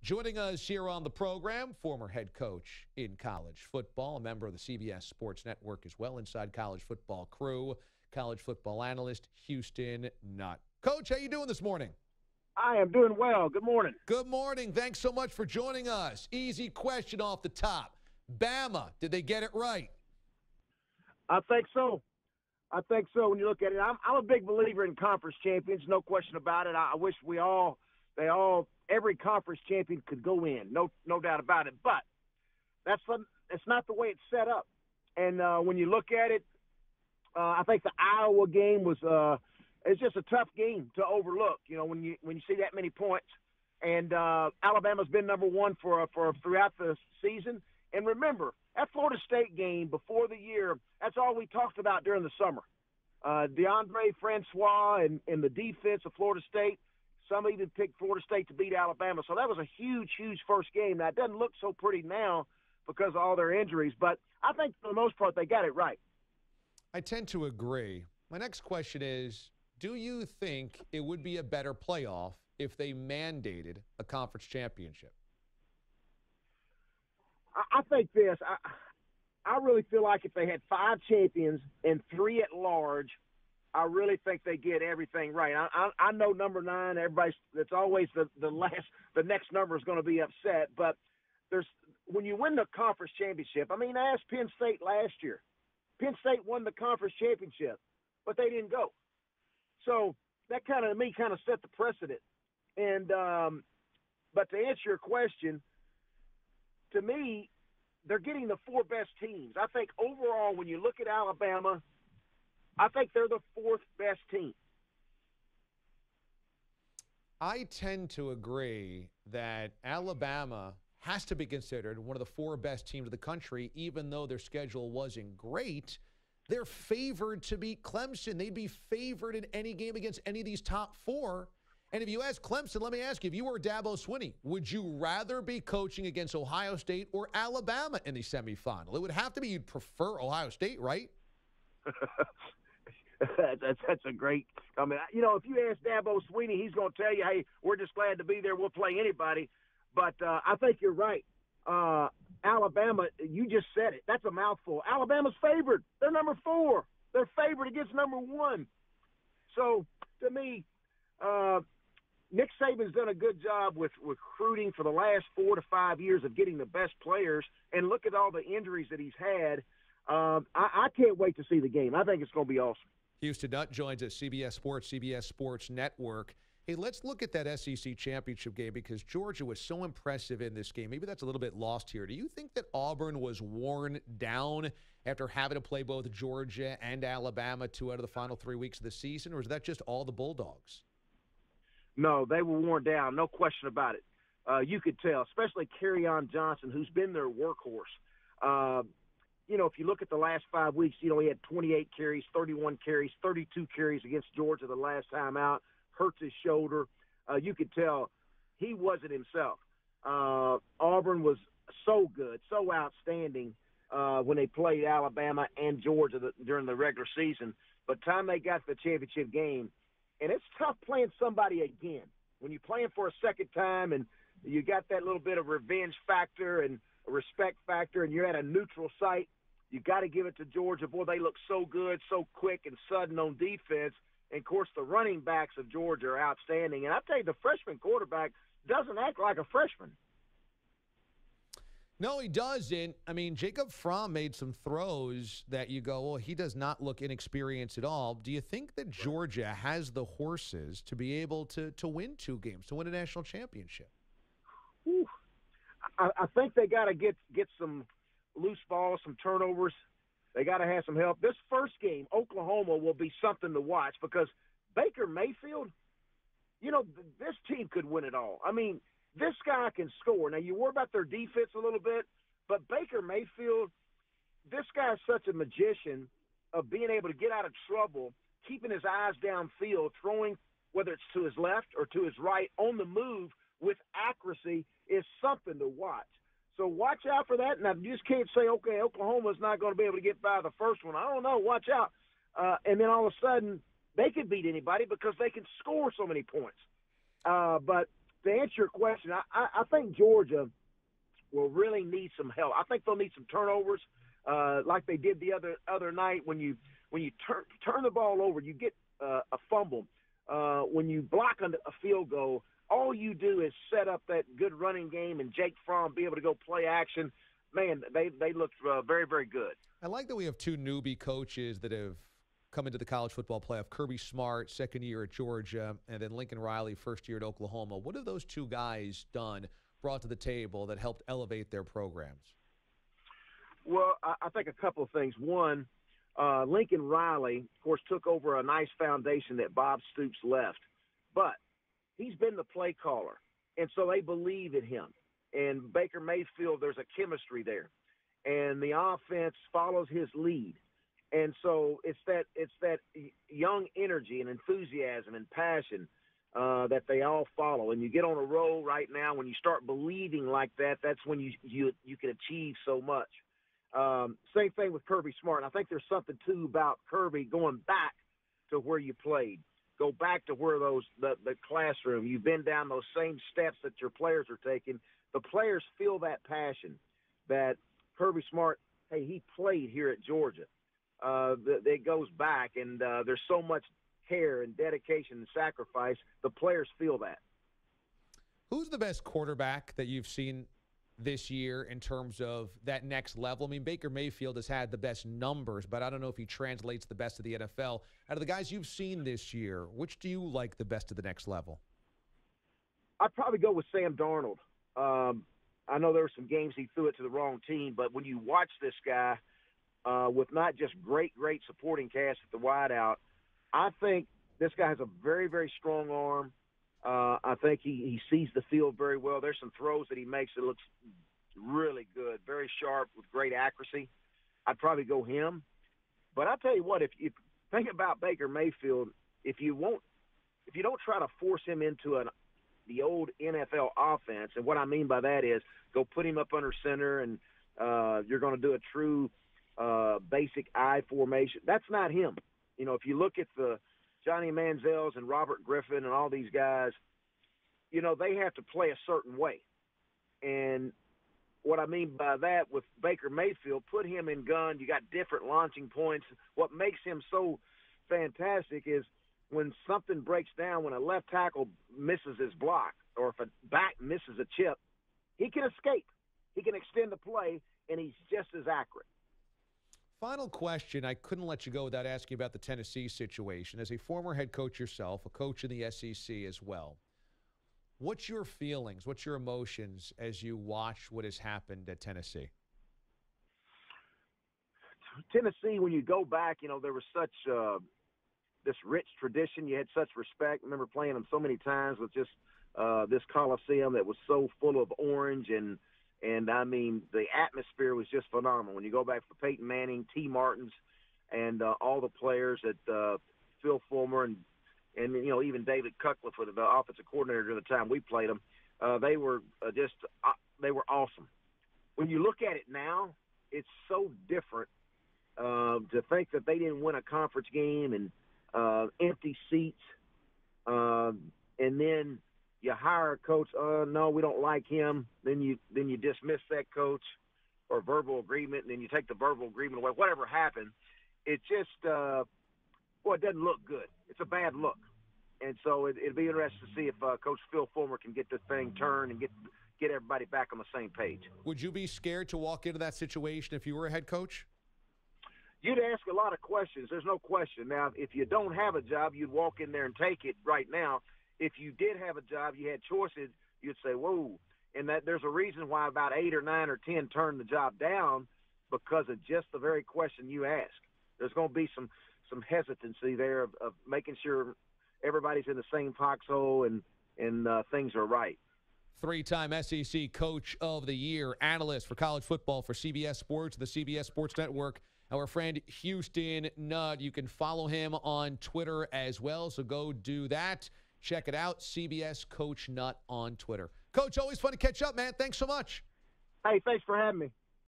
Joining us here on the program, former head coach in college football, a member of the CBS Sports Network as well, inside college football crew, college football analyst, Houston Nutt. Coach, how you doing this morning? I am doing well. Good morning. Good morning. Thanks so much for joining us. Easy question off the top. Bama, did they get it right? I think so. When you look at it, I'm a big believer in conference champions, no question about it. I wish every conference champion could go in, no doubt about it. But that's not the way it's set up. And when you look at it, I think the Iowa game was it's just a tough game to overlook. You know, when you see that many points, and Alabama's been number one for throughout the season. And remember, that Florida State game before the year, that's all we talked about during the summer. DeAndre Francois and the defense of Florida State. Some even picked Florida State to beat Alabama. So that was a huge, huge first game. Now, it doesn't look so pretty now because of all their injuries, but I think for the most part they got it right. I tend to agree. My next question is, do you think it would be a better playoff if they mandated a conference championship? I think this. I really feel like if they had 5 champions and 3 at large, I really think they get everything right. I know number 9. That's always the next number is going to be upset. But when you win the conference championship. I mean, ask Penn State last year. Penn State won the conference championship, but they didn't go. So that kind of set the precedent. And but to answer your question, to me, they're getting the 4 best teams. I think overall, when you look at Alabama, I think they're the 4th best team. I tend to agree that Alabama has to be considered one of the 4 best teams of the country, even though their schedule wasn't great. They're favored to beat Clemson. They'd be favored in any game against any of these top 4. And if you ask Clemson, let me ask you, if you were Dabo Swinney, would you rather be coaching against Ohio State or Alabama in the semifinal? It would have to be you'd prefer Ohio State, right? That's a great – I mean, you know, if you ask Dabo Swinney, he's going to tell you, hey, we're just glad to be there. We'll play anybody. But I think you're right. Alabama, you just said it. That's a mouthful. Alabama's favored. They're number 4. They're favored against number 1. So, to me, Nick Saban's done a good job with recruiting for the last 4 to 5 years of getting the best players. And look at all the injuries that he's had. I can't wait to see the game. I think it's going to be awesome. Houston Nutt joins us, CBS Sports Network. Hey, let's look at that SEC championship game because Georgia was so impressive in this game. Maybe that's a little bit lost here. Do you think that Auburn was worn down after having to play both Georgia and Alabama 2 out of the final 3 weeks of the season, or is that just all the Bulldogs? No, they were worn down, no question about it. You could tell, especially Kerryon Johnson, who's been their workhorse. You know, if you look at the last 5 weeks, you know, he had 28 carries, 31 carries, 32 carries against Georgia the last time out, hurts his shoulder. You could tell he wasn't himself. Auburn was so good, so outstanding when they played Alabama and Georgia during the regular season. But time they got to the championship game, and it's tough playing somebody again. When you're playing for a second time and you got that little bit of revenge factor and a respect factor and you're at a neutral site, you got to give it to Georgia. Boy, they look so good, so quick and sudden on defense. And, of course, the running backs of Georgia are outstanding. And I'll tell you, the freshman quarterback doesn't act like a freshman. No, he doesn't. I mean, Jacob Fromm made some throws that you go, well, he does not look inexperienced at all. Do you think that Georgia has the horses to be able to win 2 games, to win a national championship? Whew. I think they got to get some loose balls, some turnovers. They got to have some help. This first game, Oklahoma, will be something to watch because Baker Mayfield, you know, this team could win it all. I mean, this guy can score. Now, you worry about their defense a little bit, but Baker Mayfield, this guy is such a magician of being able to get out of trouble, keeping his eyes downfield, throwing, whether it's to his left or to his right, on the move with accuracy is something to watch. So watch out for that. And I just can't say, okay, Oklahoma's not going to be able to get by the first one. I don't know. Watch out. And then all of a sudden, they could beat anybody because they can score so many points. But to answer your question, I think Georgia will really need some help. I think they'll need some turnovers, like they did the other night. When you turn the ball over, you get a fumble. When you block a field goal, all you do is set up that good running game and Jake Fromm be able to go play action. Man, they look very, very good. I like that we have two newbie coaches that have come into the college football playoff. Kirby Smart, second year at Georgia, and then Lincoln Riley, first year at Oklahoma. What have those two guys brought to the table that helped elevate their programs? Well, I think a couple of things. One, Lincoln Riley, of course, took over a nice foundation that Bob Stoops left. But he's been the play caller, and so they believe in him. And Baker Mayfield, there's a chemistry there. And the offense follows his lead. And so it's that young energy and enthusiasm and passion that they all follow. And you get on a roll right now. When you start believing like that, that's when you can achieve so much. Same thing with Kirby Smart. And I think there's something, too, about Kirby going back to where you played. Go back to where the classroom. You've been down those same steps that your players are taking. The players feel that passion that Kirby Smart, hey, he played here at Georgia. It goes back, and there's so much care and dedication and sacrifice. The players feel that. Who's the best quarterback that you've seen this year in terms of that next level? I mean, Baker Mayfield has had the best numbers, but I don't know if he translates the best of the NFL. Out of the guys you've seen this year, which do you like the best of the next level? I'd probably go with Sam Darnold. I know there were some games he threw it to the wrong team, but when you watch this guy with not just great supporting cast at the wideout, I think this guy has a very, very strong arm. I think he sees the field very well. There's some throws that he makes that looks really good, very sharp with great accuracy. I'd probably go him. But I'll tell you what, if you think about Baker Mayfield, if you don't try to force him into the old NFL offense, and what I mean by that is go put him up under center and you're going to do a true basic I formation. That's not him. You know, if you look at the Johnny Manziels and Robert Griffin and all these guys, you know, they have to play a certain way. And what I mean by that with Baker Mayfield, put him in gun. You got different launching points. What makes him so fantastic is when something breaks down, when a left tackle misses his block or if a back misses a chip, he can escape. He can extend the play, and he's just as accurate. Final question. I couldn't let you go without asking about the Tennessee situation. As a former head coach yourself, a coach in the SEC as well, what's your feelings, what's your emotions as you watch what has happened at Tennessee? Tennessee, when you go back, you know, there was such this rich tradition. You had such respect. I remember playing them so many times with just this Coliseum that was so full of orange and I mean, the atmosphere was just phenomenal. When you go back for Peyton Manning, T. Martins, and all the players at Phil Fulmer and you know, even David Cutcliffe, the offensive coordinator during the time we played them, they were they were awesome. When you look at it now, it's so different to think that they didn't win a conference game and empty seats, and then you hire a coach. No, we don't like him. Then you dismiss that coach, or verbal agreement, and then you take the verbal agreement away. Whatever happened, it just it doesn't look good. It's a bad look, and so it'll be interesting to see if Coach Phil Fulmer can get this thing turned and get everybody back on the same page. Would you be scared to walk into that situation if you were a head coach? You'd ask a lot of questions. There's no question. Now, if you don't have a job, you'd walk in there and take it right now. If you did have a job, you had choices, you'd say, whoa. And that there's a reason why about 8 or 9 or 10 turned the job down because of just the very question you asked. There's going to be some hesitancy there of making sure everybody's in the same foxhole and things are right. Three-time SEC Coach of the Year, analyst for college football for CBS Sports, the CBS Sports Network, our friend Houston Nutt. You can follow him on Twitter as well, so go do that. Check it out, CBS Coach Nutt on Twitter. Coach, always fun to catch up, man. Thanks so much. Hey, thanks for having me.